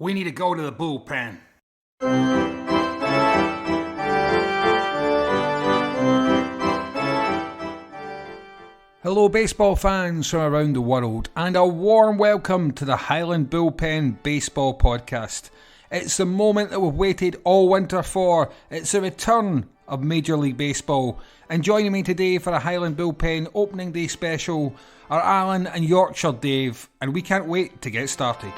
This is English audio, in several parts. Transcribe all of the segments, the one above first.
We need to go to the bullpen. Hello baseball fans from around the world, and a warm welcome to the Highland Bullpen Baseball Podcast. It's the moment that we've waited all winter for. It's the return of Major League Baseball. And joining me today for a Highland Bullpen opening day special are Alan and Yorkshire Dave, and we can't wait to get started.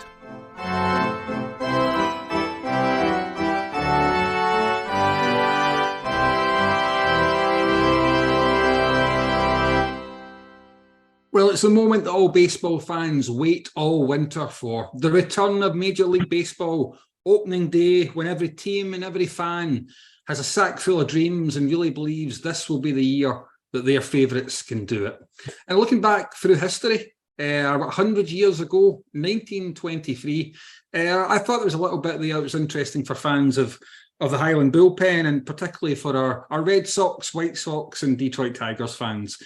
Well, it's the moment that all baseball fans wait all winter for. The return of Major League Baseball, opening day, when every team and every fan has a sack full of dreams and really believes this will be the year that their favourites can do it. And looking back through history, about 100 years ago, 1923, I thought there was a little bit there that was interesting for fans of the Highland Bullpen, and particularly for our Red Sox, White Sox and Detroit Tigers fans.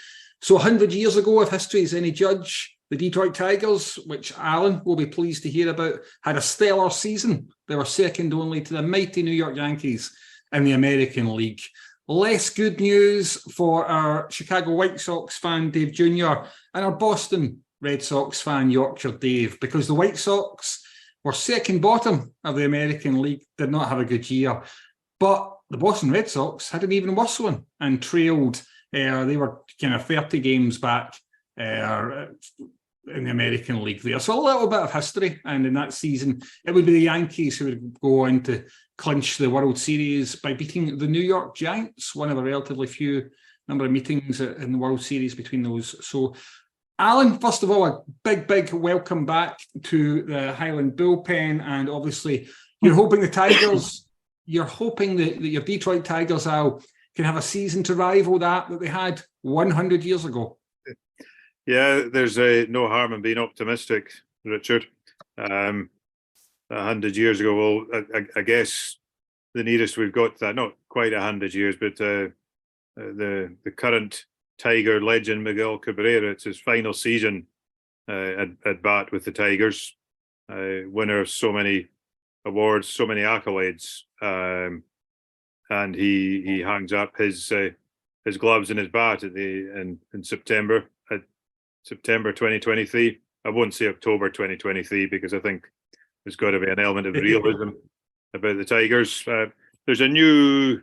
So 100 years ago, if history is any judge, the Detroit Tigers, which Alan will be pleased to hear about, had a stellar season. They were second only to the mighty New York Yankees in the American League. Less good news for our Chicago White Sox fan, Dave Jr., and our Boston Red Sox fan, Yorkshire Dave, because the White Sox were second bottom of the American League, did not have a good year. But the Boston Red Sox had an even worse one and trailed. They were kind of 30 games back in the American League there. So a little bit of history. And in that season, it would be the Yankees who would go on to clinch the World Series by beating the New York Giants, one of a relatively few number of meetings in the World Series between those. So, Alan, first of all, a big welcome back to the Highland Bullpen. And obviously, you're hoping that your Detroit Tigers, Al, can have a season to rival that they had 100 years ago. Yeah, there's no harm in being optimistic, Richard. 100 years ago, well, I guess the nearest we've got to that, not quite 100 years, but the current Tiger legend, Miguel Cabrera, it's his final season at bat with the Tigers. Winner of so many awards, so many accolades. And he hangs up his gloves and his bat in September 2023. I won't say October 2023 because I think there's got to be an element of realism about the Tigers. There's a new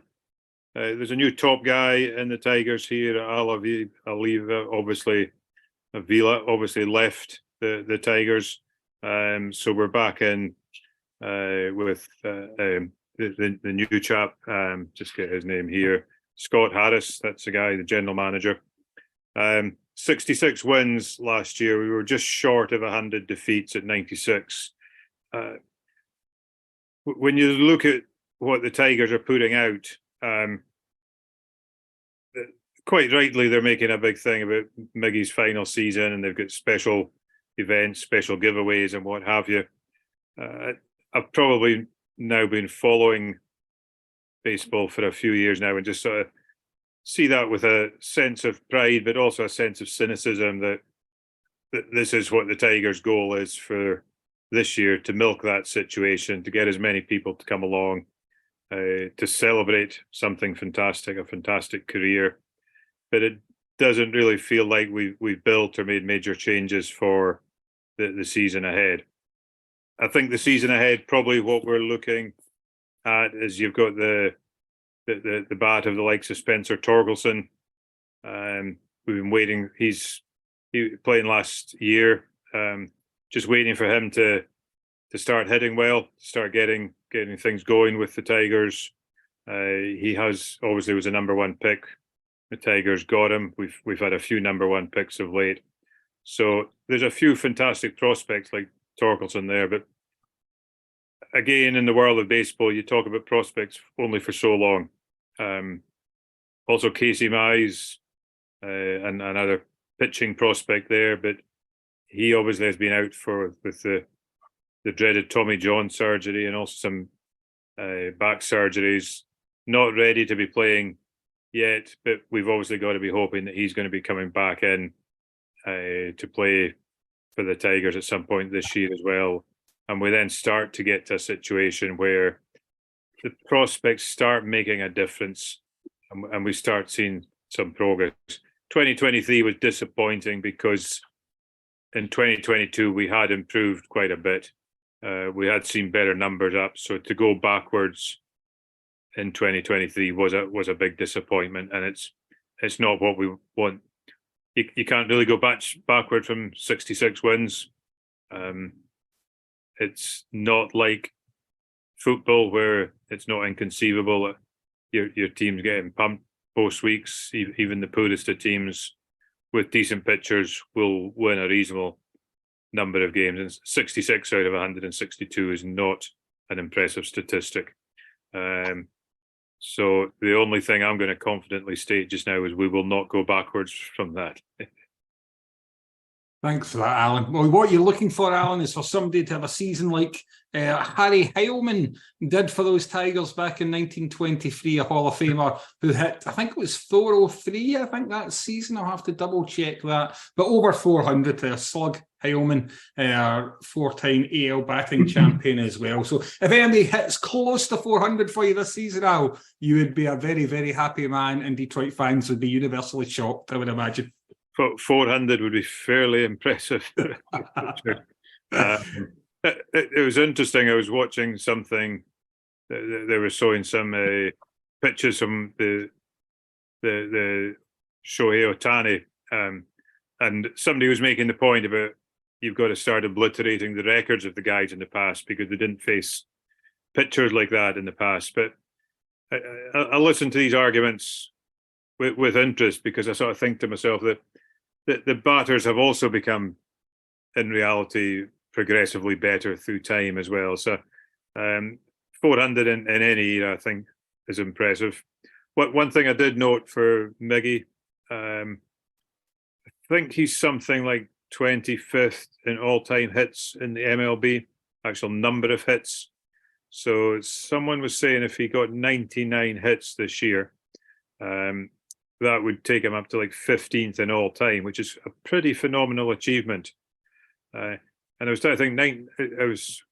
top guy in the Tigers here. I'll leave obviously Avila obviously left the Tigers, so we're back in with. The new chap, just get his name here, Scott Harris, that's the guy, the general manager. 66 wins last year. We were just short of 100 defeats at 96. When you look at what the Tigers are putting out, quite rightly, they're making a big thing about Miggy's final season, and they've got special events, special giveaways and what have you. I've probably now been following baseball for a few years now and just sort of see that with a sense of pride, but also a sense of cynicism that this is what the Tigers' goal is for this year, to milk that situation, to get as many people to come along, to celebrate something fantastic, a fantastic career. But it doesn't really feel like we've built or made major changes for the season ahead. I think the season ahead, probably what we're looking at is you've got the bat of the likes of Spencer Torkelson. We've been waiting. He playing last year. Just waiting for him to start hitting well, start getting things going with the Tigers. He obviously was a number one pick. The Tigers got him. We've had a few number one picks of late. So there's a few fantastic prospects like Torkelson there, but again, in the world of baseball, you talk about prospects only for so long. Also, Casey Mize, and another pitching prospect there, but he obviously has been out with the dreaded Tommy John surgery and also some back surgeries. Not ready to be playing yet, but we've obviously got to be hoping that he's going to be coming back in to play for the Tigers at some point this year as well. and we then start to get to a situation where the prospects start making a difference, and we start seeing some progress. 2023 was disappointing because in 2022 we had improved quite a bit. We had seen better numbers up, so to go backwards in 2023 was a big disappointment, and it's not what we want. You can't really go backward from 66 wins. It's not like football where it's not inconceivable that your team's getting pumped most weeks. Even the poorest of teams with decent pitchers will win a reasonable number of games, and 66 out of 162 is not an impressive statistic. So the only thing I'm going to confidently state just now is we will not go backwards from that. Thanks for that, Alan. Well, what you're looking for, Alan, is for somebody to have a season like Harry Heilman did for those Tigers back in 1923, a Hall of Famer who hit, I think it was 403, I think that season. I'll have to double check that. But over 400 to a slug. Heilman, four-time AL batting champion as well. So if anybody hits close to 400 for you this season, Al, you would be a very, very happy man, and Detroit fans would be universally shocked, I would imagine. 400 would be fairly impressive. It was interesting. I was watching something. They were showing some pictures from the Shohei Ohtani, and somebody was making the point about you've got to start obliterating the records of the guys in the past because they didn't face pitchers like that in the past. But I listen to these arguments with interest, because I sort of think to myself that the batters have also become, in reality, progressively better through time as well. So 400 in any era, I think, is impressive. One thing I did note for Miggy, I think he's something like 25th in all-time hits in the MLB, actual number of hits. So someone was saying if he got 99 hits this year, that would take him up to like 15th in all time, which is a pretty phenomenal achievement. And I was trying to think, I was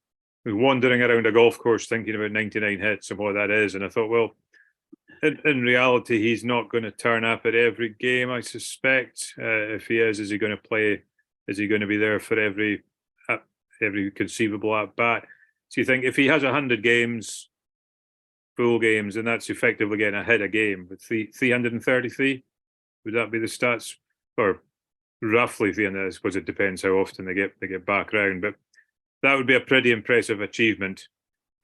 wandering around a golf course thinking about 99 hits and what that is. And I thought, well, in reality, he's not going to turn up at every game, I suspect. If he is he going to play? Is he going to be there for every conceivable at bat? So you think if he has 100 games, full games, and that's effectively getting a hit a game with 333. Would that be the stats? Or roughly 300, I suppose it depends how often they get back round, but that would be a pretty impressive achievement.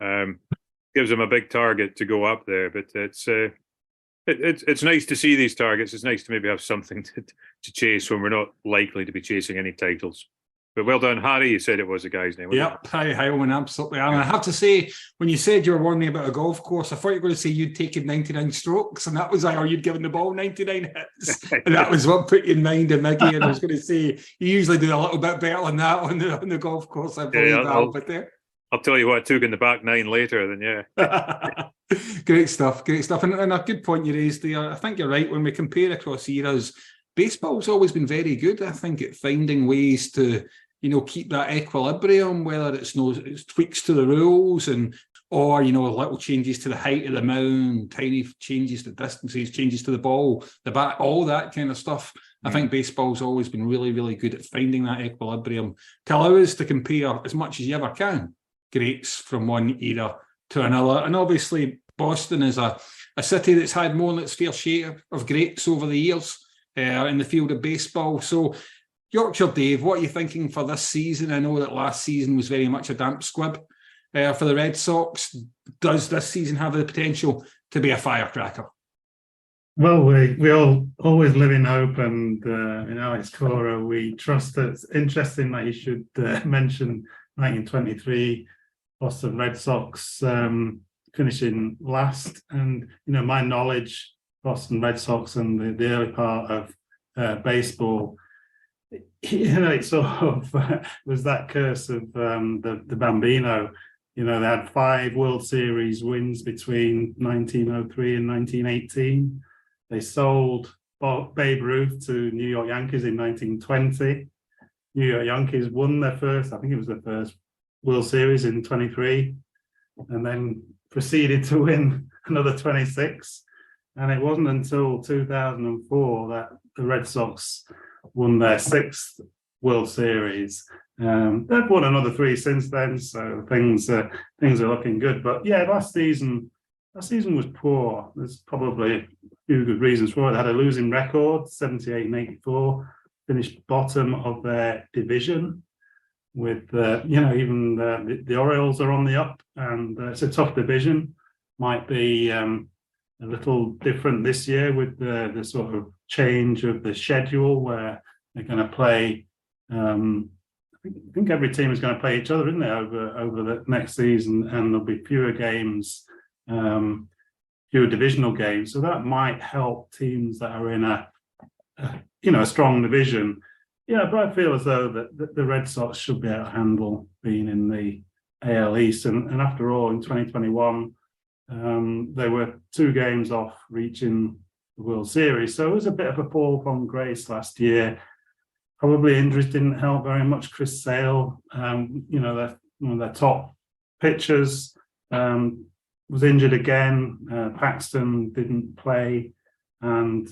Gives them a big target to go up there, but it's nice to see these targets. It's nice to maybe have something to chase when we're not likely to be chasing any titles. But well done, Harry. You said it was the guy's name. Yep, Harry Heilman, absolutely. And I have to say, when you said you were warning me about a golf course, I thought you were going to say you'd taken 99 strokes, and that was or you'd given the ball 99 hits, and that was what put you in mind of Miggy. And I was going to say you usually do a little bit better than that on the golf course. I believe I'll tell you what I took in the back nine later. Then yeah. Great stuff, and a good point you raised there. I think you're right. When we compare across eras, baseball's always been very good, I think, at finding ways to keep that equilibrium, whether it's tweaks to the rules or little changes to the height of the mound, tiny changes to distances, changes to the ball, the bat, all that kind of stuff. I think baseball's always been really, really good at finding that equilibrium to allow us to compare as much as you ever can greats from one era to another. And obviously, Boston is a city that's had more than its fair share of greats over the years in the field of baseball. So, Yorkshire Dave, what are you thinking for this season? I know that last season was very much a damp squib for the Red Sox. Does this season have the potential to be a firecracker? Well, we all always live in hope, and in Alex Cora, we trust that. It's interesting that you should mention 1923 Boston Red Sox finishing last, and my knowledge, Boston Red Sox and the early part of baseball. It sort of was that curse of the Bambino. They had 5 World Series wins between 1903 and 1918. They sold Babe Ruth to New York Yankees in 1920. New York Yankees won their first, I think it was their first World Series in 23, and then proceeded to win another 26. And it wasn't until 2004 that the Red Sox won their 6th World Series. They've won another 3 since then, so things are looking good. But yeah, last season was poor. There's probably a few good reasons for it. They had a losing record, 78 and 84, finished bottom of their division. With even the Orioles are on the up, and it's a tough division. Might be a little different this year with the sort of change of the schedule, where they're going to play. I think every team is going to play each other, isn't they, over the next season, and there'll be fewer games, fewer divisional games. So that might help teams that are in a strong division. Yeah, but I feel as though that the Red Sox should be able to handle being in the AL East. And after all, in 2021, they were 2 games off reaching the World Series. So it was a bit of a fall from grace last year. Probably injuries didn't help very much. Chris Sale, one of their top pitchers, was injured again. Paxton didn't play. And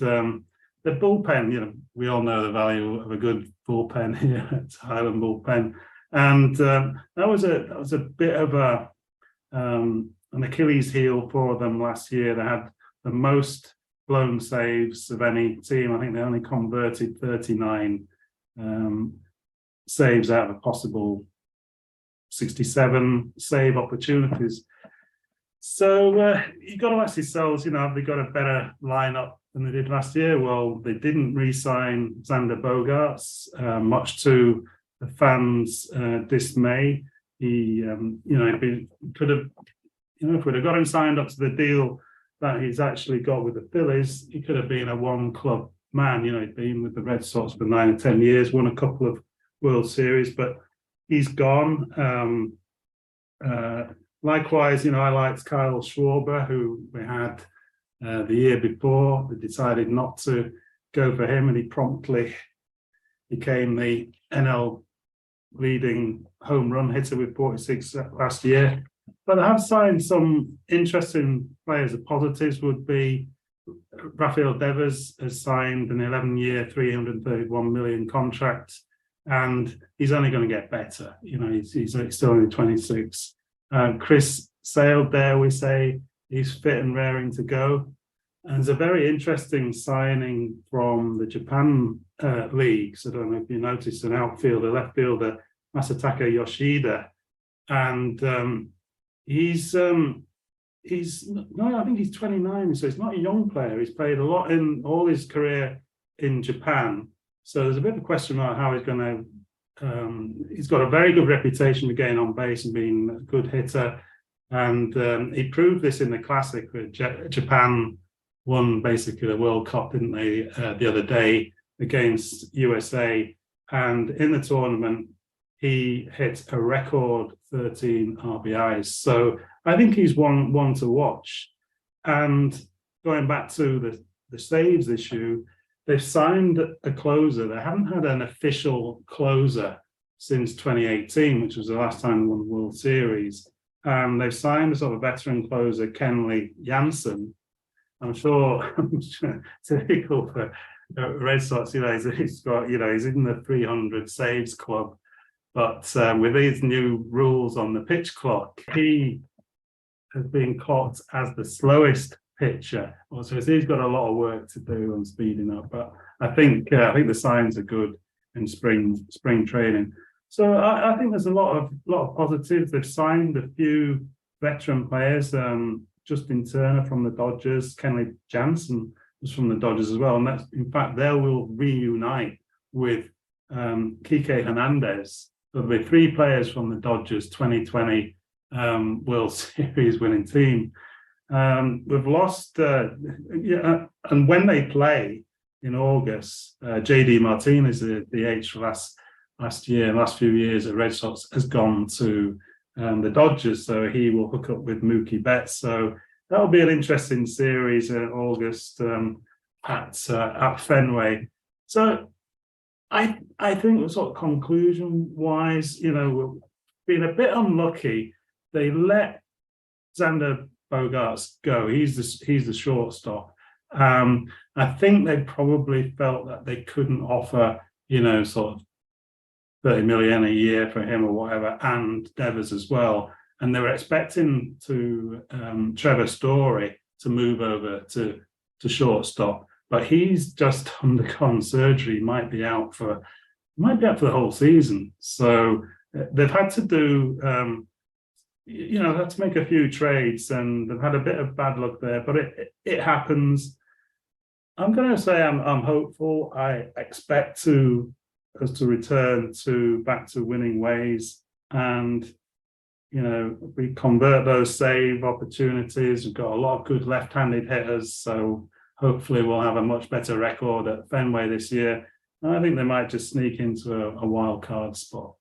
the bullpen, we all know the value of a good bullpen here at Highland Bullpen, and that was a bit of an Achilles heel for them last year. They had the most blown saves of any team. I think they only converted 39 saves out of a possible 67 save opportunities. So you've got to ask yourselves, have they got a better lineup than they did last year? Well, they didn't re-sign Xander Bogaerts, much to the fans' dismay. He, could have, if we'd have got him signed up to the deal that he's actually got with the Phillies, he could have been a one-club man. He'd been with the Red Sox for 9 or 10 years, won a couple of World Series, but he's gone. Likewise, I liked Kyle Schwarber, who we had the year before. They decided not to go for him, and he promptly became the NL leading home run hitter with 46 last year. But I have signed some interesting players. The positives would be Rafael Devers has signed an 11-year, $331 million contract, and he's only going to get better. He's still only 26. Chris Sale, dare we say, he's fit and raring to go. And there's a very interesting signing from the Japan leagues. I don't know if you noticed, an outfielder, left fielder, Masataka Yoshida. And I think he's 29, so he's not a young player. He's played a lot in all his career in Japan. So there's a bit of a question about how he's going to he's got a very good reputation for getting on base and being a good hitter, and he proved this in the Classic. Japan won basically the World Cup, didn't they, the other day against USA, and in the tournament he hit a record 13 RBIs. So I think he's one to watch. And going back to the saves issue, they've signed a closer. They haven't had an official closer since 2018, which was the last time they won the World Series. And they've signed a sort of veteran closer, Kenley Jansen. I'm sure typical for Red Sox, he's got, he's in the 300 saves club. But with these new rules on the pitch clock, he has been clocked as the slowest pitcher. So he's got a lot of work to do on speeding up. But I think the signs are good in spring training. So I think there's a lot of positives. They've signed a few veteran players. Justin Turner from the Dodgers, Kenley Jansen was from the Dodgers as well. And that's, in fact, they will reunite with Kike Hernandez. There'll be 3 players from the Dodgers 2020 World Series winning team. We've lost, and when they play in August, JD Martinez, the DH last few years at Red Sox, has gone to the Dodgers, so he will hook up with Mookie Betts. So that'll be an interesting series in August at Fenway. So I think sort of conclusion-wise, been a bit unlucky. They let Xander Bogaerts go. He's the shortstop. I think they probably felt that they couldn't offer, sort of 30 million a year for him or whatever, and Devers as well. And they were expecting Trevor Story to move over to shortstop, but he's just undergone surgery. Might be out for the whole season. So they've had to do, they had to make a few trades, and they've had a bit of bad luck there. But it happens. I'm going to say I'm hopeful. I expect us to return back to winning ways, and we convert those save opportunities. We've got a lot of good left-handed hitters, so hopefully we'll have a much better record at Fenway this year. And I think they might just sneak into a wild card spot.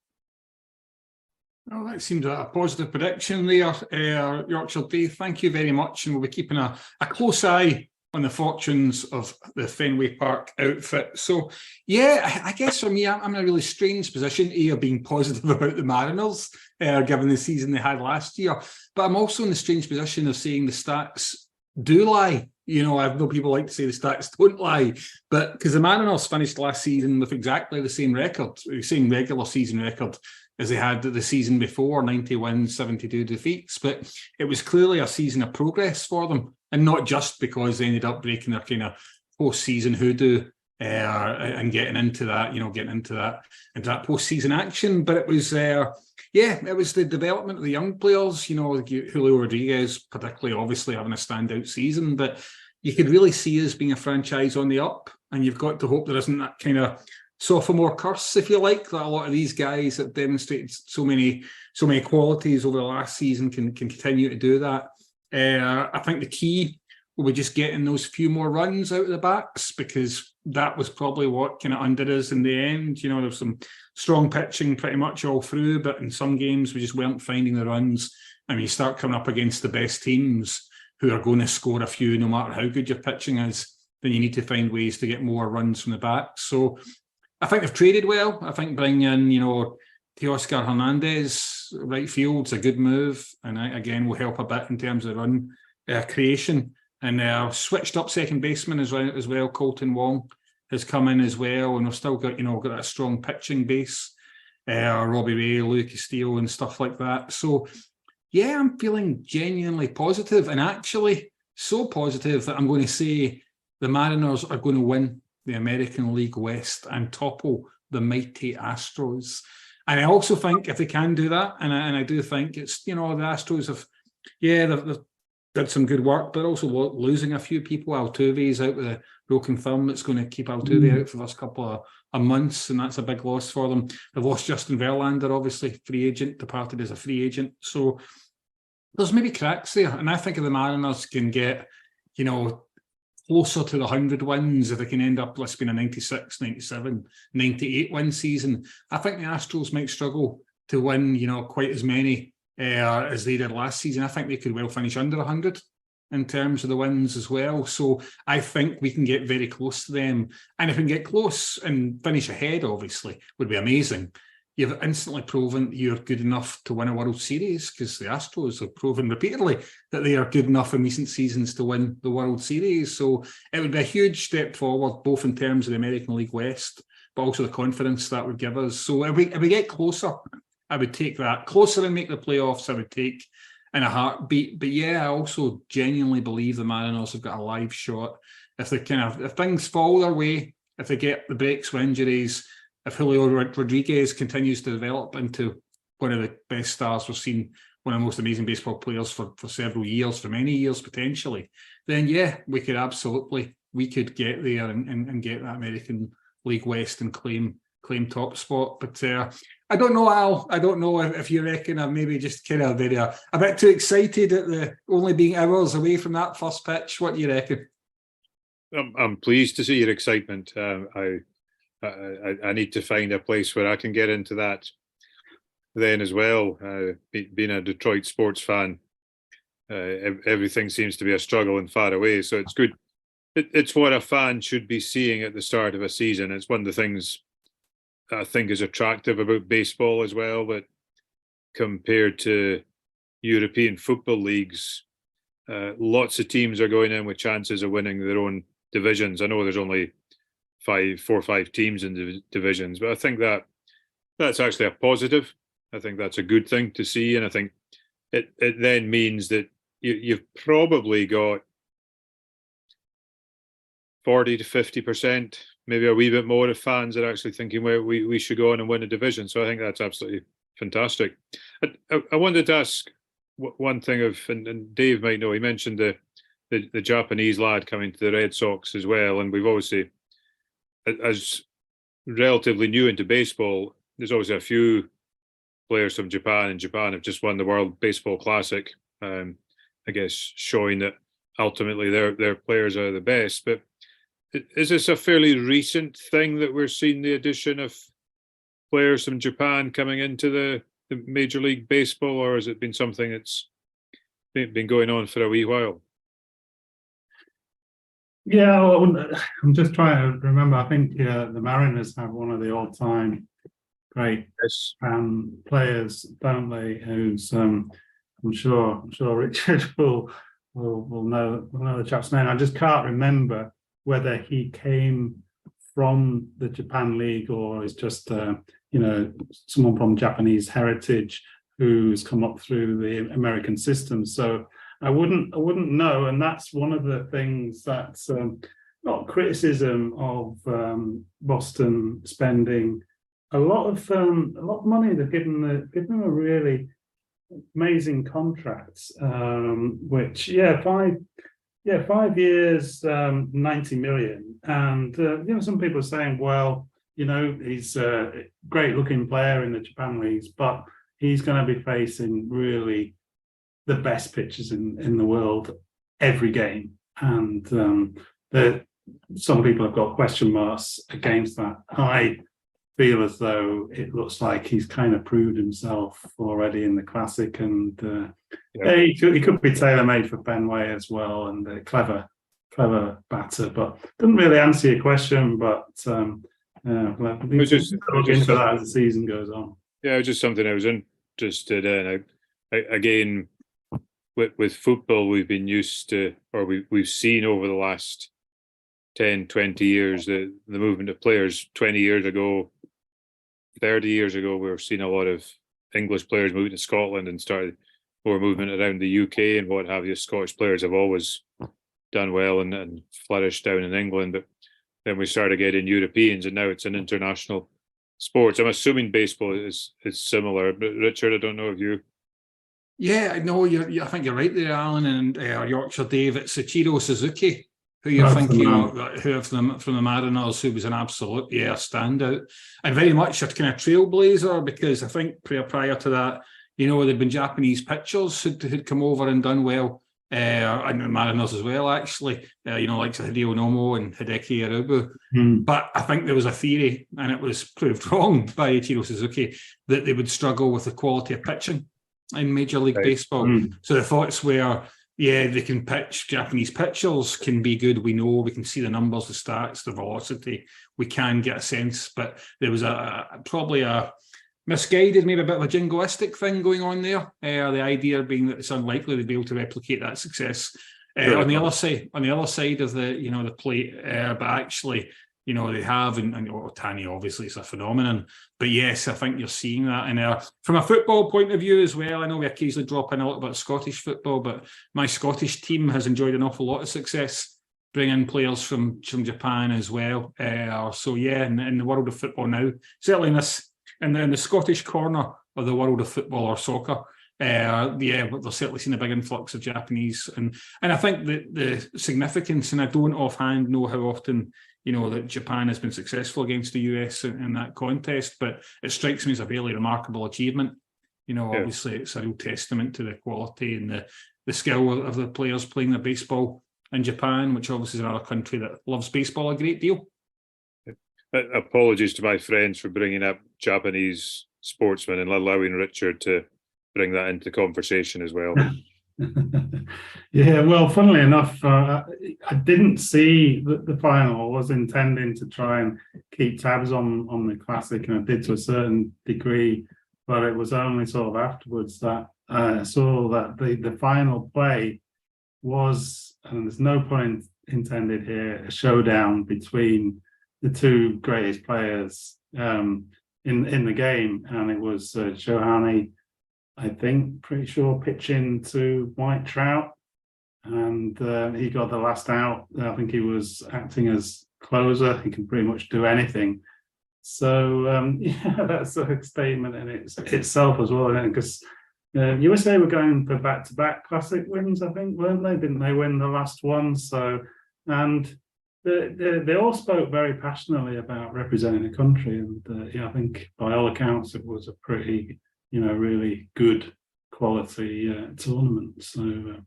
Well, that seems a positive prediction there, Yorkshire Dave. Thank you very much, and we'll be keeping a close eye on the fortunes of the Fenway Park outfit. So, yeah, I guess for me, I'm in a really strange position of being positive about the Mariners, given the season they had last year. But I'm also in the strange position of saying the stats do lie. I know people like to say the stats don't lie, but because the Mariners finished last season with exactly the same record, the same regular season record as they had the season before, 90 wins, 72 defeats. But it was clearly a season of progress for them, and not just because they ended up breaking their kind of post-season hoodoo and getting into that post-season action. But it was, it was the development of the young players. Julio Rodriguez, particularly, obviously having a standout season. But you could really see us being a franchise on the up, and you've got to hope there isn't that kind of sophomore curse, if you like, that a lot of these guys that demonstrated so many qualities over the last season can continue to do that. I think the key will be just getting those few more runs out of the backs, because that was probably what kind of undid us in the end. There's some strong pitching pretty much all through, but in some games we just weren't finding the runs. And when you start coming up against the best teams who are going to score a few no matter how good your pitching is, then you need to find ways to get more runs from the back. So I think they've traded well. I think bringing in, Teoscar Hernandez, right field's a good move, and again will help a bit in terms of run creation. And switched up second baseman as well. Colton Wong has come in as well, and we've still got got a strong pitching base. Robbie Ray, Lou Castillo, and stuff like that. So yeah, I'm feeling genuinely positive, and actually so positive that I'm going to say the Mariners are going to win the American League West and topple the mighty Astros. And I also think if they can do that, and I do think it's, the Astros have, they've did some good work, but also losing a few people. Altuve's out with a broken thumb. It's going to keep Altuve out for the first couple of months, and that's a big loss for them. They've lost Justin Verlander, obviously, free agent, departed as a free agent. So there's maybe cracks there. And I think if the Mariners can get, closer to the 100 wins, if they can end up, let's be a 96, 97, 98 win season, I think the Astros might struggle to win, quite as many as they did last season. I think they could well finish under 100 in terms of the wins as well. So I think we can get very close to them. And if we can get close and finish ahead, obviously, would be amazing. You've instantly proven you're good enough to win a World Series, because the Astros have proven repeatedly that they are good enough in recent seasons to win the World Series. So it would be a huge step forward, both in terms of the American League West, but also the confidence that would give us. So if we get closer, I would take that. Closer and make the playoffs, I would take in a heartbeat. But yeah, I also genuinely believe the Mariners have got a live shot. If things fall their way, if they get the breaks for injuries, if Julio Rodriguez continues to develop into one of the best stars we've seen, one of the most amazing baseball players for several years, for many years potentially, then yeah, we could get there and get that American League West and claim top spot. But I don't know, Al. I don't know if you reckon I'm maybe just kind of a bit too excited at the only being hours away from that first pitch. What do you reckon? I'm pleased to see your excitement. I need to find a place where I can get into that then as well. Being a Detroit sports fan, everything seems to be a struggle and far away. So it's good. It's what a fan should be seeing at the start of a season. It's one of the things I think is attractive about baseball as well, that compared to European football leagues. Lots of teams are going in with chances of winning their own divisions. I know there's only 4 or 5 teams in the divisions, but I think that's actually a positive. I think that's a good thing to see, and I think it then means that you've probably got 40 to 50%, maybe a wee bit more, of fans that are actually thinking, well, we should go on and win a division. So I think that's absolutely fantastic. I wanted to ask one thing and Dave might know, he mentioned the Japanese lad coming to the Red Sox as well. And we've obviously, as relatively new into baseball, there's obviously a few players from Japan, and Japan have just won the World Baseball Classic. I guess showing that ultimately their players are the best. But is this a fairly recent thing that we're seeing the addition of players from Japan coming into the Major League Baseball, or has it been something that's been going on for a wee while? Yeah, well, I'm just trying to remember. I think the Mariners have one of the all-time great players, don't they? Who's I'm sure Richard will know the chap's name. I just can't remember whether he came from the Japan League or is just someone from Japanese heritage who's come up through the American system. So I wouldn't know, and that's one of the things that's not criticism of Boston spending a lot of money. They've given them a really amazing contracts, which 5 years, 90 million, and some people are saying, well, he's a great looking player in the Japan leagues, but he's going to be facing really the best pitchers in the world every game, and some people have got question marks against that. I feel as though it looks like he's kind of proved himself already in the Classic, and he could be tailor-made for Fenway as well, and a clever batter. But doesn't really answer your question, but we'll just look into that as the season goes on. Yeah, it was just something I was interested in. Again, with football, we've been used to, or we've seen over the last 10, 20 years, the movement of players. 20 years ago, 30 years ago, we were seeing a lot of English players moving to Scotland and started more movement around the UK and what have you. Scottish players have always done well and flourished down in England, but then we started getting Europeans, and now it's an international sport. I'm assuming baseball is similar, but Richard, I don't know if you... Yeah, no, I think you're right there, Alan, and Yorkshire Dave. It's Ichiro Suzuki, who you're thinking of, who from the Mariners, who was an absolute standout, and very much a kind of trailblazer, because I think prior to that, there'd been Japanese pitchers who'd come over and done well, and the Mariners as well, actually, like Hideo Nomo and Hideki Irabu. But I think there was a theory, and it was proved wrong by Ichiro Suzuki, that they would struggle with the quality of pitching in Major League Baseball. So the thoughts were, they can pitch. Japanese pitchers can be good. We know, we can see the numbers, the stats, the velocity. We can get a sense, but there was probably a misguided, maybe a bit of a jingoistic thing going on there. The idea being that it's unlikely they'd be able to replicate that success on the other side of the plate. But actually, they have, and Otani obviously is a phenomenon. But yes, I think you're seeing that. And from a football point of view as well, I know we occasionally drop in a little bit of Scottish football, but my Scottish team has enjoyed an awful lot of success bringing players from Japan as well. So yeah, in the world of football now, certainly in the Scottish corner of the world of football or soccer, we're certainly seeing a big influx of Japanese, and I think that the significance, and I don't offhand know how often that Japan has been successful against the US in that contest, but it strikes me as a really remarkable achievement. Obviously it's a real testament to the quality and the skill of the players playing the baseball in Japan, which obviously is another country that loves baseball a great deal. Apologies to my friends for bringing up Japanese sportsmen and allowing Richard to bring that into the conversation as well. Yeah, well, funnily enough, I didn't see the final. I was intending to try and keep tabs on the Classic, and I did to a certain degree but it was only sort of afterwards that I saw that the final play was, and there's no pun intended here, a showdown between the two greatest players in the game, and it was Shohei, I think, pretty sure, pitching to White Trout, and he got the last out. I think he was acting as closer. He can pretty much do anything. So yeah, that's a statement in itself as well, because USA were going for back-to-back classic wins, I think, weren't they? Didn't they win the last one? So, and they all spoke very passionately about representing the country, and yeah, I think by all accounts it was a pretty, really good quality tournament. So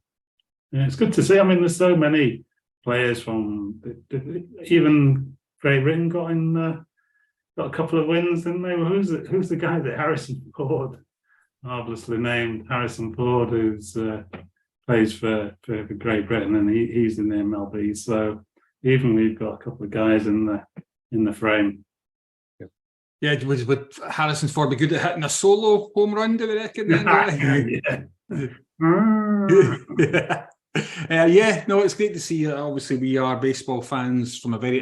yeah, it's good to see. I mean, there's so many players from even Great Britain got a couple of wins, didn't they? Well, who's the guy that Harrison Ford, marvelously named Harrison Ford, who's plays for Great Britain, and he's in the MLB. So even we've got a couple of guys in the frame. Yeah, would Harrison Ford be good at hitting a solo home run, do we reckon? Then? Yeah. Yeah, no, it's great to see. Obviously, we are baseball fans from a very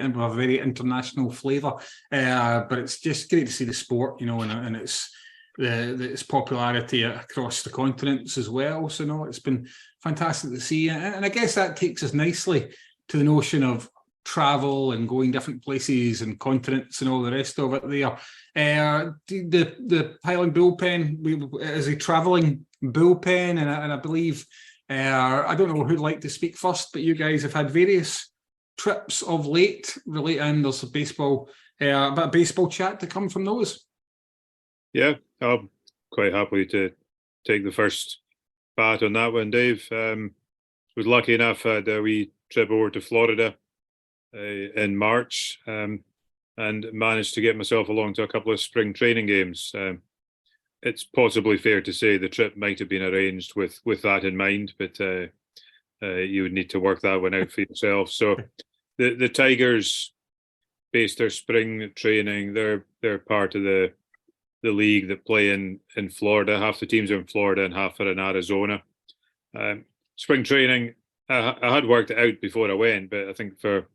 international flavour, but it's just great to see the sport, and its popularity across the continents as well. So, no, it's been fantastic to see, and I guess that takes us nicely to the notion of travel and going different places and continents and all the rest of it. There, the Highland Bullpen is a travelling bullpen, and I believe. I don't know who'd like to speak first, but you guys have had various trips of late, really, and there's a bit of baseball chat to come from those. Yeah, I'm quite happy to take the first bat on that one, Dave. Was lucky enough had a wee trip over to Florida in March, and managed to get myself along to a couple of spring training games. It's possibly fair to say the trip might have been arranged with that in mind, but you would need to work that one out for yourself. So the Tigers based their spring training. They're part of the league that play in Florida. Half the teams are in Florida and half are in Arizona. Spring training, I had worked it out before I went, but I think for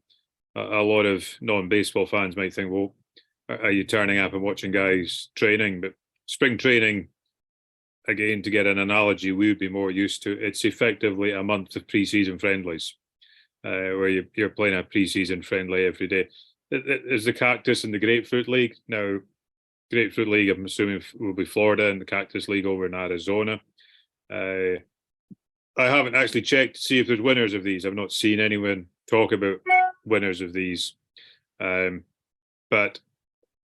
a lot of non-baseball fans might think, well, are you turning up and watching guys training? But spring training, again, to get an analogy we would be more used to, it's effectively a month of pre-season friendlies, where you're playing a pre-season friendly every day. There's the Cactus and the Grapefruit League. Now, Grapefruit League, I'm assuming, will be Florida, and the Cactus League over in Arizona. I haven't actually checked to see if there's winners of these. I've not seen anyone talk about winners of these. But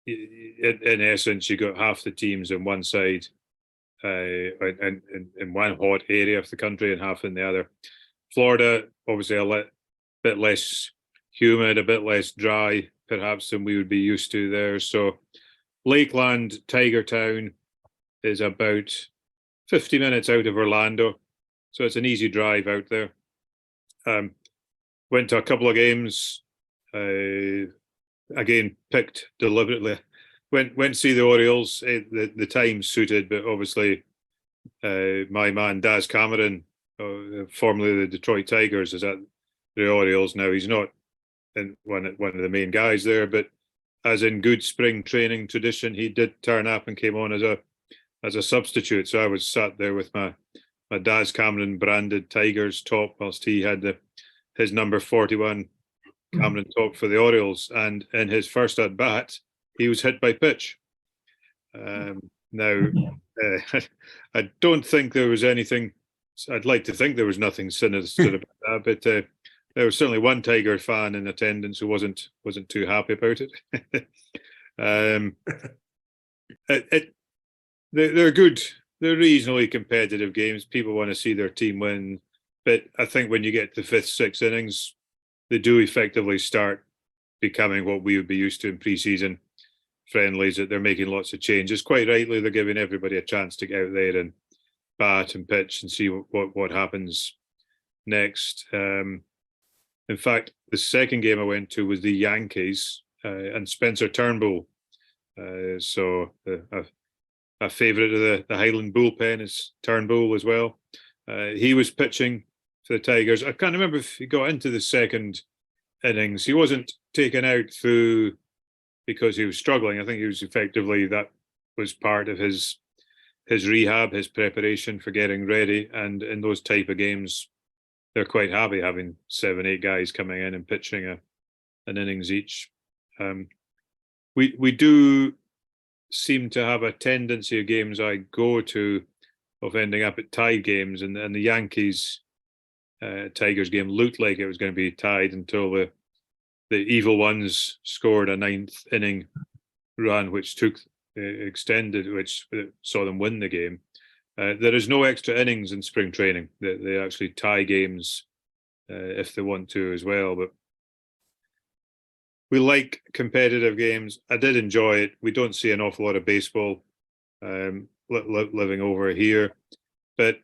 in essence, you got half the teams on one side, in one hot area of the country, and half in the other. Florida, obviously, a bit less humid, a bit less dry, perhaps, than we would be used to there. So, Lakeland, Tiger Town, is about 50 minutes out of Orlando, so it's an easy drive out there. Went to a couple of games. Again, picked deliberately. Went to see the Orioles. The time suited, but obviously, my man Daz Cameron, formerly the Detroit Tigers, is at the Orioles now. He's not in one of the main guys there, but as in good spring training tradition, he did turn up and came on as a substitute. So I was sat there with my Daz Cameron branded Tigers top, whilst he had his number 41 Cameron top for the Orioles, and in his first at bat, he was hit by pitch. Now, I don't think there was anything. I'd like to think there was nothing sinister about that, but there was certainly one Tiger fan in attendance who wasn't too happy about it. They're good. They're reasonably competitive games. People want to see their team win, but I think when you get to fifth, sixth innings, they do effectively start becoming what we would be used to in pre-season friendlies, that they're making lots of changes. Quite rightly, they're giving everybody a chance to get out there and bat and pitch and see what happens next. In fact, the second game I went to was the Yankees and Spencer Turnbull. So a favourite of the Highland Bullpen, is Turnbull as well. He was pitching for the Tigers. I can't remember if he got into the second innings. He wasn't taken out through because he was struggling. I think he was effectively, that was part of his rehab, his preparation for getting ready. And in those type of games, they're quite happy having 7-8 guys coming in and pitching an innings each. We do seem to have a tendency of games I go to of ending up at tied games, and the Yankees Tigers game looked like it was going to be tied until the evil ones scored a 9th inning run, which took extended, which saw them win the game. There is no extra innings in spring training. They actually tie games if they want to as well. But we like competitive games. I did enjoy it. We don't see an awful lot of baseball living over here, but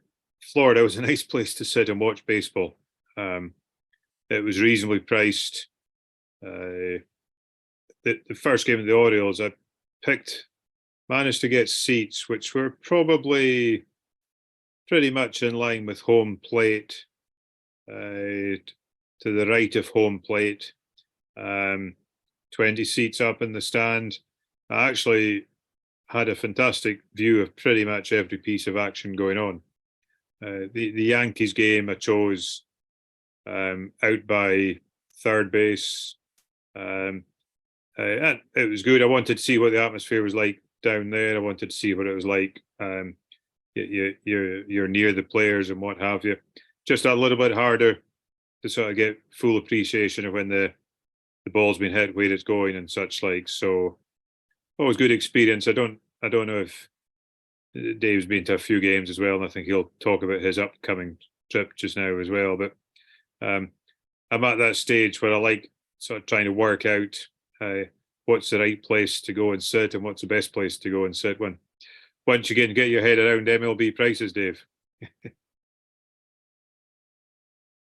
Florida was a nice place to sit and watch baseball. It was reasonably priced. The first game of the Orioles, I managed to get seats which were probably pretty much in line with home plate, to the right of home plate, 20 seats up in the stand. I actually had a fantastic view of pretty much every piece of action going on. The Yankees game I chose out by third base. And it was good. I wanted to see what the atmosphere was like down there. I wanted to see what it was like. You're near the players and what have you. Just a little bit harder to sort of get full appreciation of when the ball's been hit, where it's going, and such like. So, always good experience. I don't know if Dave's been to a few games as well, and I think he'll talk about his upcoming trip just now as well. But I'm at that stage where I like sort of trying to work out what's the right place to go and sit, and what's the best place to go and sit once you can get your head around MLB prices, Dave.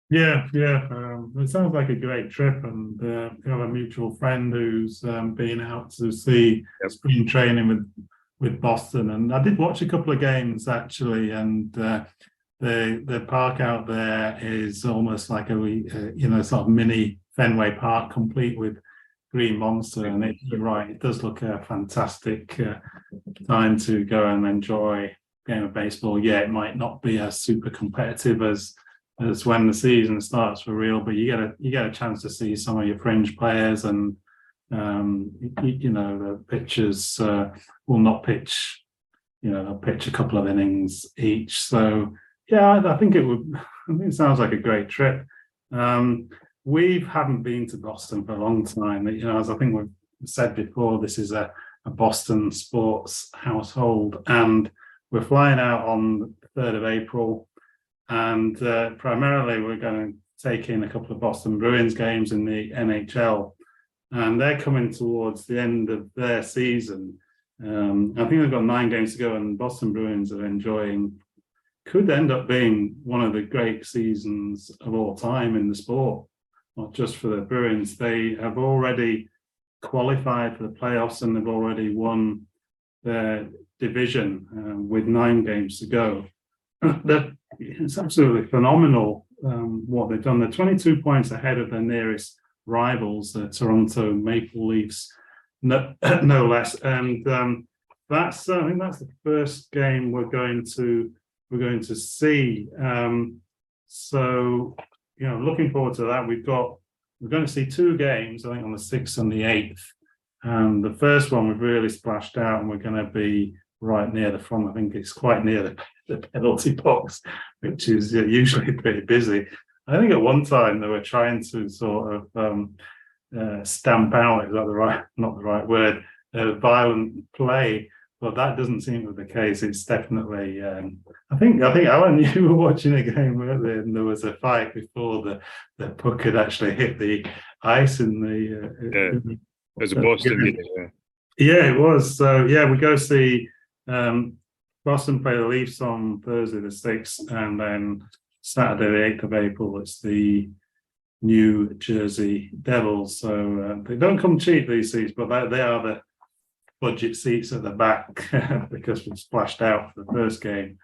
Yeah. It sounds like a great trip, and we have a mutual friend who's been out to see spring training with Boston, and I did watch a couple of games actually, and the park out there is almost like a sort of mini Fenway Park, complete with green monster, and you're right, it does look a fantastic time to go and enjoy a game of baseball. Yeah, it might not be as super competitive as when the season starts for real, but you get a chance to see some of your fringe players, and the pitchers will not pitch. They'll pitch a couple of innings each. So yeah, I think it sounds like a great trip. We haven't been to Boston for a long time. As I think we've said before, this is a Boston sports household, and we're flying out on the 3rd of April. And primarily we're going to take in a couple of Boston Bruins games in the NHL, and they're coming towards the end of their season. I think they've got 9 games to go, and Boston Bruins are could end up being one of the great seasons of all time in the sport, not just for the Bruins. They have already qualified for the playoffs, and they've already won their division with 9 games to go. It's absolutely phenomenal what they've done. They're 22 points ahead of their nearest rivals, the Toronto Maple Leafs, no less. And I think that's the first game we're going to see. So looking forward to that. We're going to see 2 games, I think, on the 6th and the 8th. And the first one we've really splashed out, and we're going to be right near the front. I think it's quite near the penalty box, which is usually pretty busy. I think at one time they were trying to sort of stamp out, is that not the right word, violent play, but that doesn't seem to be the case. It's definitely, I think Alan, you were watching a game, weren't they? And there was a fight before the puck had actually hit the ice in the... it was a Boston game, Yeah, it was. So yeah, we go see Boston play the Leafs on Thursday the 6th, and then Saturday the 8th of April it's the New Jersey Devils. So they don't come cheap, these seasons, but they are budget seats at the back because we splashed out for the first game.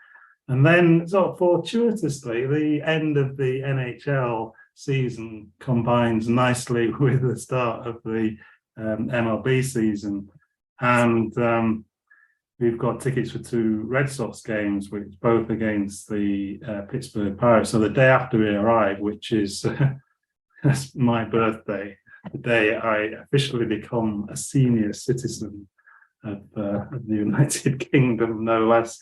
And then, sort of fortuitously, the end of the NHL season combines nicely with the start of the MLB season. And we've got tickets for 2 Red Sox games, which both against the Pittsburgh Pirates. So the day after we arrive, which is that's my birthday, the day I officially become a senior citizen of the United Kingdom, no less.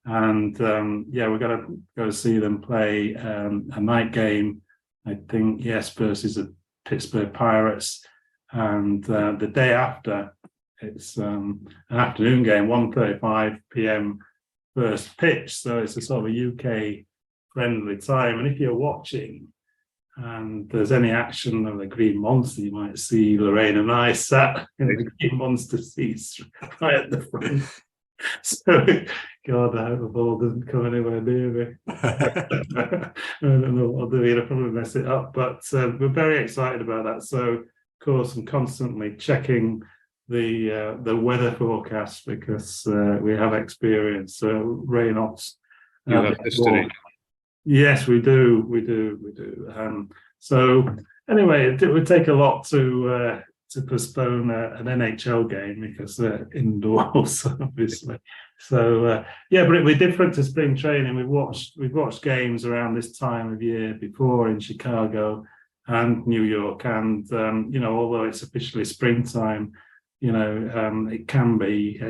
And we're going to go see them play a night game, I think, yes, versus the Pittsburgh Pirates. And the day after, it's an afternoon game, 1:35 p.m. first pitch. So it's a sort of a UK friendly time. And if you're watching and there's any action of the Green Monster, you might see Lorraine and I sat in the Green Monster seats right at the front. So, God, I hope the ball doesn't come anywhere near me. I don't know what I'll do here. I'll probably mess it up, but we're very excited about that. So, of course, I'm constantly checking the weather forecast because we have experienced rain-offs. You have history. Yes, we do. So, anyway, it would take a lot to postpone an NHL game because they're indoors, obviously. So but it'll be different to spring training. We've watched games around this time of year before in Chicago and New York, and although it's officially springtime, it can be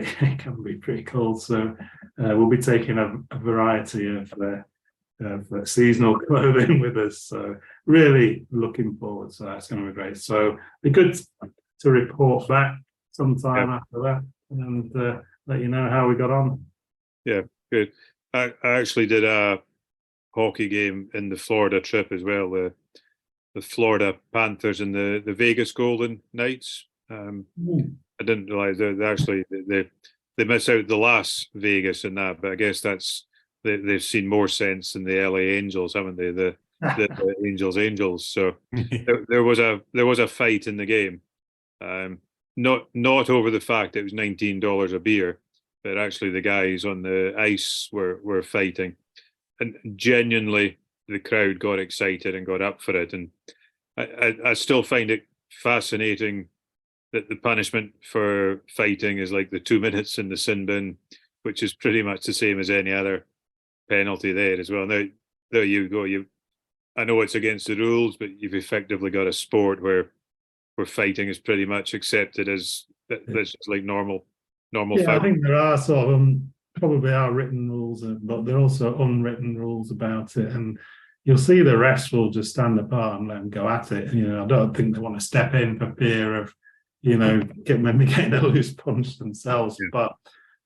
pretty cold. So we'll be taking a variety of seasonal clothing with us. So really looking forward to that. It's going to be great. So be good to report back sometime after that and let you know how we got on. Yeah, good. I actually did a hockey game in the Florida trip as well. The Florida Panthers and the Vegas Golden Knights. I didn't realize they miss out the last Vegas in that, but I guess they've seen more sense than the LA Angels, haven't they? The Angels. So there was a fight in the game. Not over the fact it was $19 a beer, but actually the guys on the ice were fighting, and genuinely the crowd got excited and got up for it. And I still find it fascinating that the punishment for fighting is like the 2 minutes in the sin bin, which is pretty much the same as any other penalty there as well. Now there you go. I know it's against the rules, but you've effectively got a sport where fighting is pretty much accepted as that's just like normal fight. I think there are sort of probably are written rules, but there are also unwritten rules about it, and you'll see the refs will just stand apart and let them go at it. I don't think they want to step in for fear of getting a loose punch themselves. Yeah. But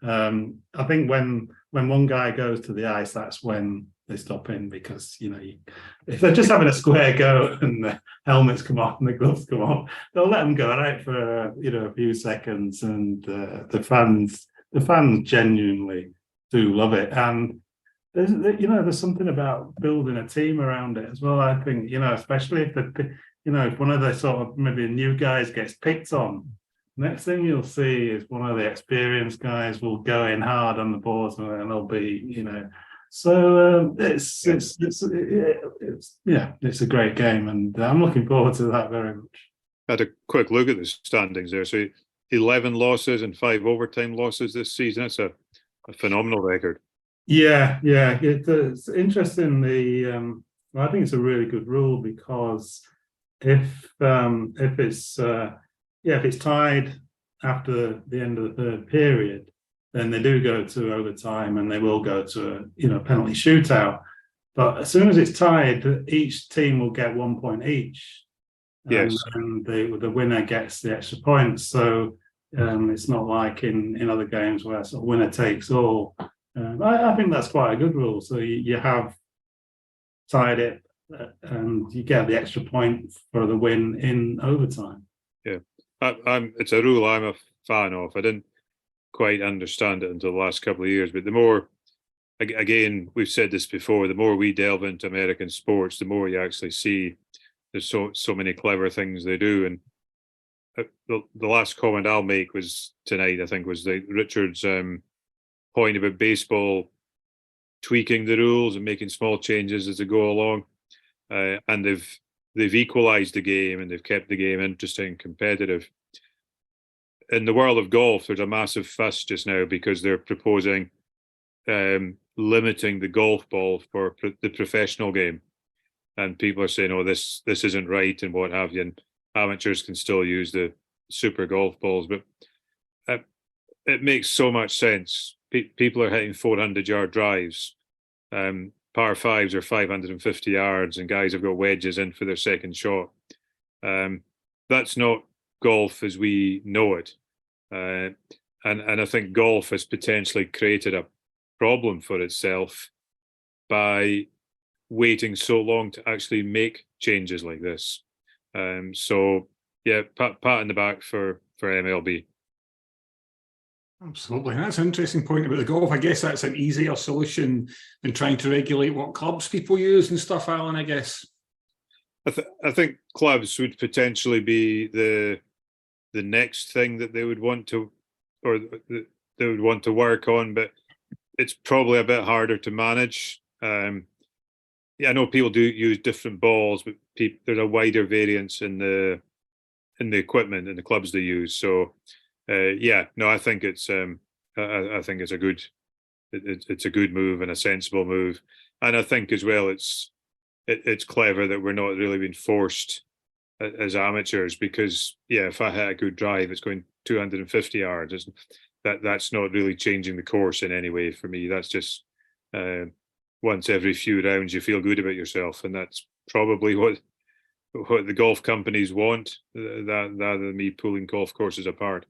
I think when one guy goes to the ice, that's when they stop in, because if they're just having a square go and the helmets come off and the gloves come off, they'll let them go right for a few seconds, and the fans genuinely do love it. And there's something about building a team around it as well. I think especially if one of the sort of maybe new guys gets picked on, next thing you'll see is one of the experienced guys will go in hard on the boards, and they'll be So it's a great game, and I'm looking forward to that very much. I had a quick look at the standings there. So 11 losses and 5 overtime losses this season. That's a phenomenal record. Yeah. It's interesting. I think it's a really good rule, because if it's tied after the end of the third period, then they do go to overtime, and they will go to a penalty shootout. But as soon as it's tied, each team will get 1 point each. Yes. And the winner gets the extra points. So it's not like in other games where sort of winner takes all. I think that's quite a good rule. So you have tied it, and you get the extra point for the win in overtime. Yeah, it's a rule I'm a fan of. I didn't quite understand it until the last couple of years, but the more, again, we've said this before, the more we delve into American sports, the more you actually see there's so many clever things they do. And the last comment I'll make was tonight, I think, was Richard's point about baseball tweaking the rules and making small changes as they go along, and they've equalised the game and they've kept the game interesting and competitive. In the world of golf, there's a massive fuss just now because they're proposing limiting the golf ball for the professional game, and people are saying, "Oh, this isn't right," and what have you. And amateurs can still use the super golf balls, but it makes so much sense. People are hitting 400-yard drives. Par fives are 550 yards, and guys have got wedges in for their second shot. That's not golf as we know it. And I think golf has potentially created a problem for itself by waiting so long to actually make changes like this. So yeah, pat in the back for MLB. Absolutely. That's an interesting point about the golf. I guess that's an easier solution than trying to regulate what clubs people use and stuff, Alan, I guess. I think clubs would potentially be the next thing that they would want to, or they would want to work on, but it's probably a bit harder to manage. Yeah, I know people do use different balls, but there's a wider variance in the equipment and the clubs they use. So yeah, no, I think it's I think it's a good move and a sensible move, and I think as well it's clever that we're not really being forced as amateurs, because yeah, if I hit a good drive, it's going 250 yards. That's not really changing the course in any way for me. That's just once every few rounds you feel good about yourself, and that's probably what the golf companies want, rather than me pulling golf courses apart.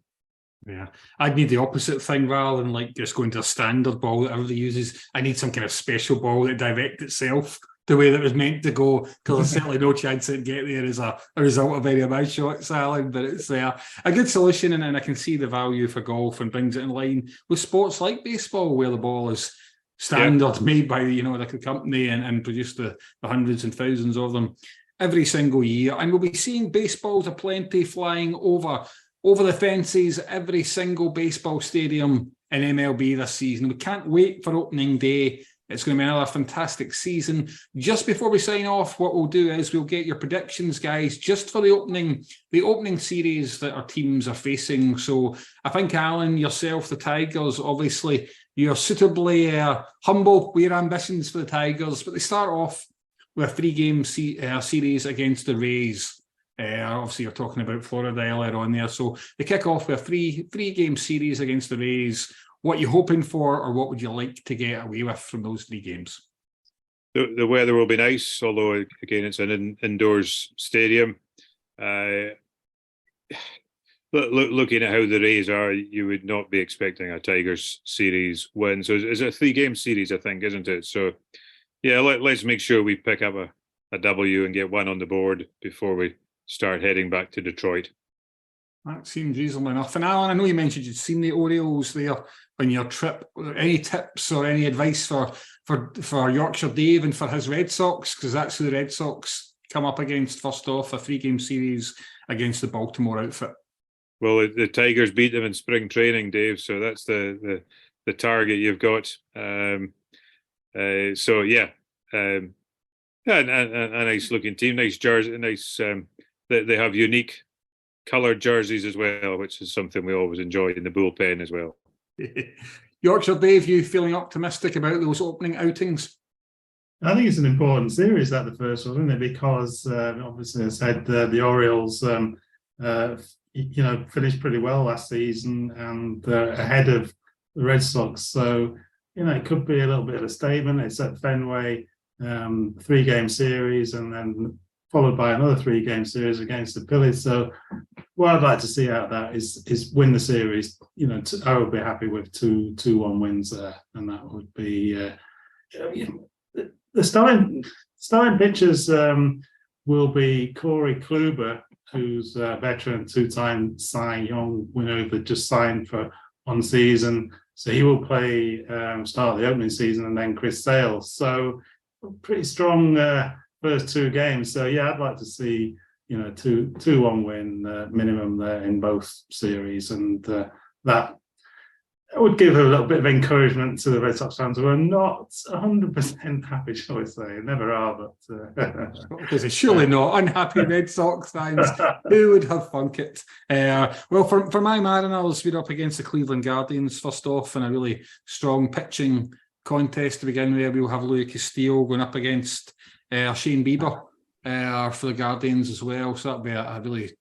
Yeah, I'd need the opposite thing rather than like just going to a standard ball that everybody uses. I need some kind of special ball that directs itself the way that it was meant to go, because there's certainly no chance it'd get there as a result of any of my shots, Alan. But it's a good solution, and I can see the value for golf and brings it in line with sports like baseball, where the ball is standard made by the company and produce the hundreds and thousands of them every single year. And we'll be seeing baseballs aplenty flying over the fences, every single baseball stadium in MLB this season. We can't wait for opening day. It's going to be another fantastic season. Just before we sign off, what we'll do is we'll get your predictions, guys, just for the opening series that our teams are facing. So I think, Alan, yourself, the Tigers, obviously, you're suitably humble with your ambitions for the Tigers, but they start off with a 3-game series against the Rays. Obviously, you're talking about Florida earlier on there. So they kick off with a three-game series against the Rays. What are you hoping for, or what would you like to get away with from those 3 games? The weather will be nice, although again it's an indoors stadium. Looking at how the Rays are, you would not be expecting a Tigers series win. So it's a 3-game series, I think, isn't it? So yeah, let's make sure we pick up a W and get one on the board before we start heading back to Detroit. That seems reasonable enough. And Alan, I know you mentioned you'd seen the Orioles there on your trip. Any tips or any advice for Yorkshire Dave and for his Red Sox? Because that's who the Red Sox come up against first off, a 3-game series against the Baltimore outfit. Well, the Tigers beat them in spring training, Dave. So that's the target you've got. So yeah, a nice looking team, nice jersey, nice. They have unique coloured jerseys as well, which is something we always enjoy in the bullpen as well. Yorkshire Dave, you feeling optimistic about those opening outings? I think it's an important series, that the first one, isn't it? Because obviously, as I said, the Orioles, finished pretty well last season and ahead of the Red Sox. So, it could be a little bit of a statement. It's at Fenway, 3-game series, and then followed by another 3-game series against the Phillies. So what I'd like to see out of that is win the series. I would be happy with 2-1 wins there, and that would be the starting pitchers will be Corey Kluber, who's a veteran, 2-time Cy Young winner that just signed for 1 season. So he will play start the opening season, and then Chris Sale. So pretty strong first 2 games. So yeah, I'd like to see 2-1 win minimum there in both series, and that would give a little bit of encouragement to the Red Sox fans who are not 100% happy, shall we say? Never are, but because it's surely not unhappy Red Sox fans who would have thunk it. Well, for my Mariners, we're up against the Cleveland Guardians first off in a really strong pitching contest to begin with. We'll have Louis Castillo going up against Shane Bieber for the Guardians as well, so that'll be a really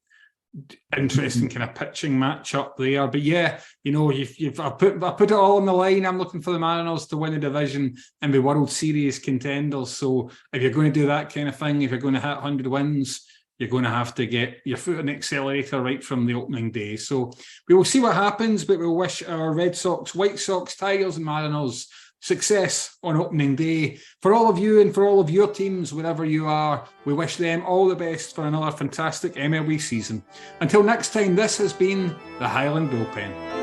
interesting kind of pitching match up there. But yeah, I put it all on the line. I'm looking for the Mariners to win the division and be World Series contenders. So if you're going to do that kind of thing, if you're going to hit 100 wins, you're going to have to get your foot on the accelerator right from the opening day. So we will see what happens, but we'll wish our Red Sox, White Sox, Tigers and Mariners success on opening day. For all of you and for all of your teams, wherever you are, we wish them all the best for another fantastic MLB season. Until next time, this has been the Highland Bullpen.